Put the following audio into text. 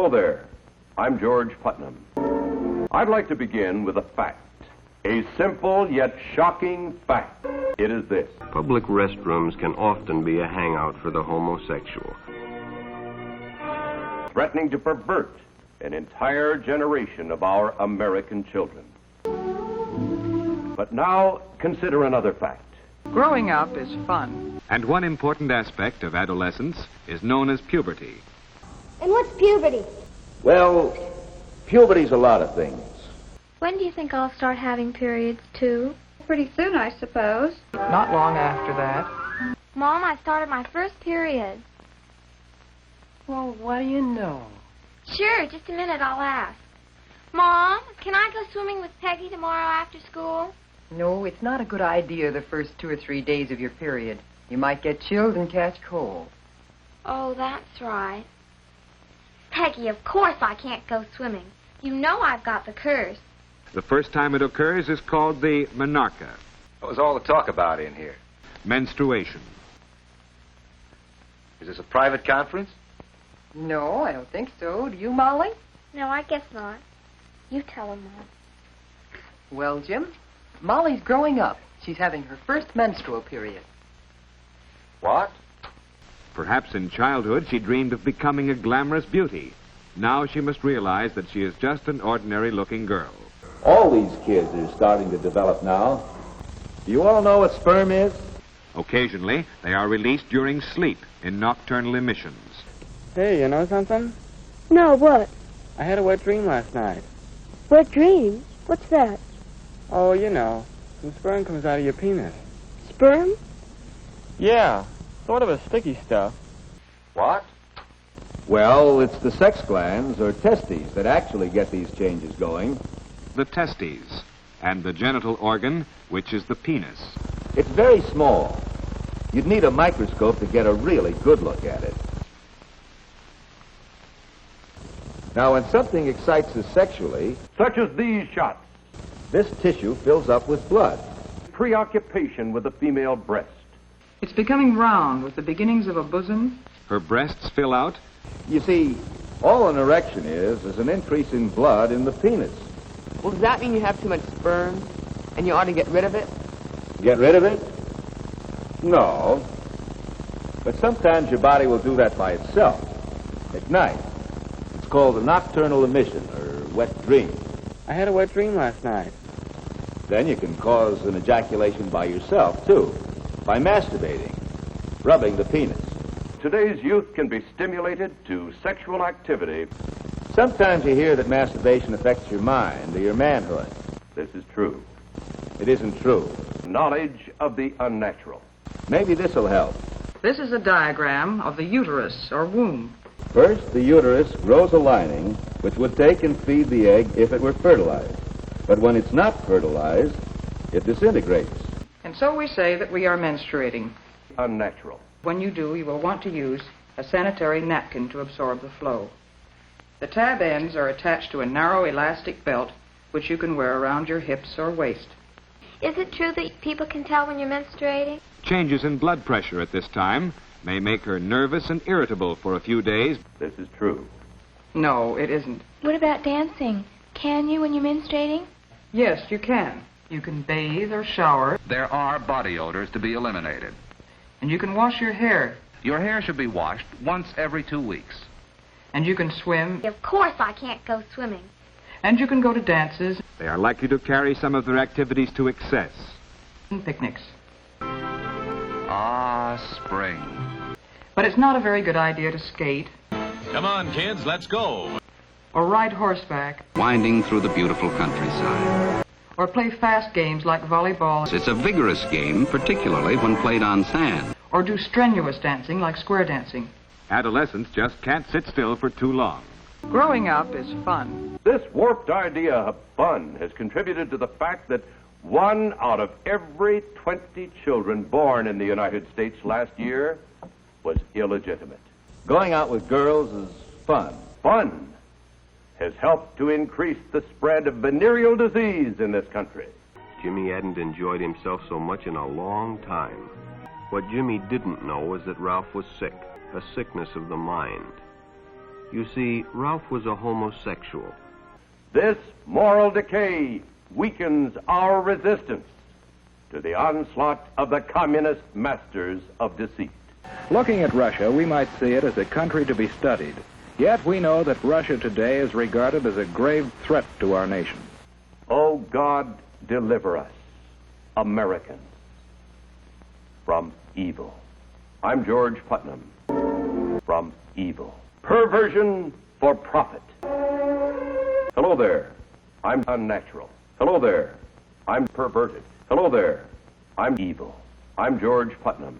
Hello there. I'm George Putnam. I'd like to begin with a fact. A simple yet shocking fact. It is this. Public restrooms can often be a hangout for the homosexual. Threatening to pervert an entire generation of our American children. But now, consider another fact. Growing up is fun. And one important aspect of adolescence is known as puberty. And what's puberty? Well, puberty's a lot of things. When do you think I'll start having periods, too? Pretty soon, I suppose. Not long after that. Mom, I started my first period. Well, what do you know? Sure, just a minute, I'll ask. Mom, can I go swimming with Peggy tomorrow after school? No, it's not a good idea the first 2 or 3 days of your period. You might get chilled and catch cold. Oh, that's right. Peggy, of course I can't go swimming. You know I've got the curse. The first time it occurs is called the menarche, What was all the talk about in here? menstruation. Is this a private conference? No, I don't think so. Do you, Molly? No, I guess not. You tell him, Mom. Well, Jim, Molly's growing up. She's having her first menstrual period. What? Perhaps in childhood she dreamed of becoming a glamorous beauty. Now she must realize that she is just an ordinary-looking girl. All these kids are starting to develop now. Do you all know what sperm is? Occasionally, they are released during sleep in nocturnal emissions. Hey, you know something? No, what? I had a wet dream last night. Wet dreams? What's that? Oh, you know, some sperm comes out of your penis. Sperm? Yeah, sort of a sticky stuff. What? Well, it's the sex glands, or testes, that actually get these changes going. The testes, and the genital organ, which is the penis. It's very small. You'd need a microscope to get a really good look at it. Now, when something excites us sexually, Such as these shots. this tissue fills up with blood. Preoccupation with the female breast. It's becoming round with the beginnings of a bosom. Her breasts fill out, You see, all an erection is an increase in blood in the penis. Well, does that mean you have too much sperm and you ought to get rid of it? Get rid of it? No. But sometimes your body will do that by itself, at night. It's called a nocturnal emission, or wet dream. I had a wet dream last night. Then you can cause an ejaculation by yourself, too, by masturbating, rubbing the penis. Today's youth can be stimulated to sexual activity. Sometimes you hear that masturbation affects your mind or your manhood. This is true. It isn't true. Knowledge of the unnatural. Maybe this will help. This is a diagram of the uterus, or womb. First, the uterus grows a lining which would take and feed the egg if it were fertilized. But when it's not fertilized, it disintegrates. And so we say that we are menstruating. Unnatural. When you do, you will want to use a sanitary napkin to absorb the flow. The tab ends are attached to a narrow elastic belt which you can wear around your hips or waist. Is it true that people can tell when you're menstruating? changes in blood pressure at this time may make her nervous and irritable for a few days. This is true. No, it isn't. What about dancing? Can you when you're menstruating? Yes, you can. You can bathe or shower, There are body odors to be eliminated. and you can wash your hair, Your hair should be washed once every 2 weeks. and you can swim, Of course I can't go swimming. and you can go to dances They are likely to carry some of their activities to excess. and picnics. Ah, spring. But it's not a very good idea to skate Come on, kids, let's go. or ride horseback Winding through the beautiful countryside. or play fast games like volleyball It's a vigorous game, particularly when played on sand. or do strenuous dancing like square dancing. Adolescents just can't sit still for too long. Growing up is fun. This warped idea of fun has contributed to the fact that 1 out of every 20 children born in the United States last year was illegitimate. Going out with girls is fun. Fun has helped to increase the spread of venereal disease in this country. Jimmy hadn't enjoyed himself so much in a long time. What Jimmy didn't know was that Ralph was sick, a sickness of the mind. You see, Ralph was a homosexual. This moral decay weakens our resistance to the onslaught of the communist masters of deceit. Looking at Russia, we might see it as a country to be studied. Yet we know that Russia today is regarded as a grave threat to our nation. Oh, God, deliver us, Americans, from evil. I'm George Putnam. From evil. Perversion for profit. Hello there. I'm unnatural. Hello there. I'm perverted. Hello there. I'm evil. I'm George Putnam.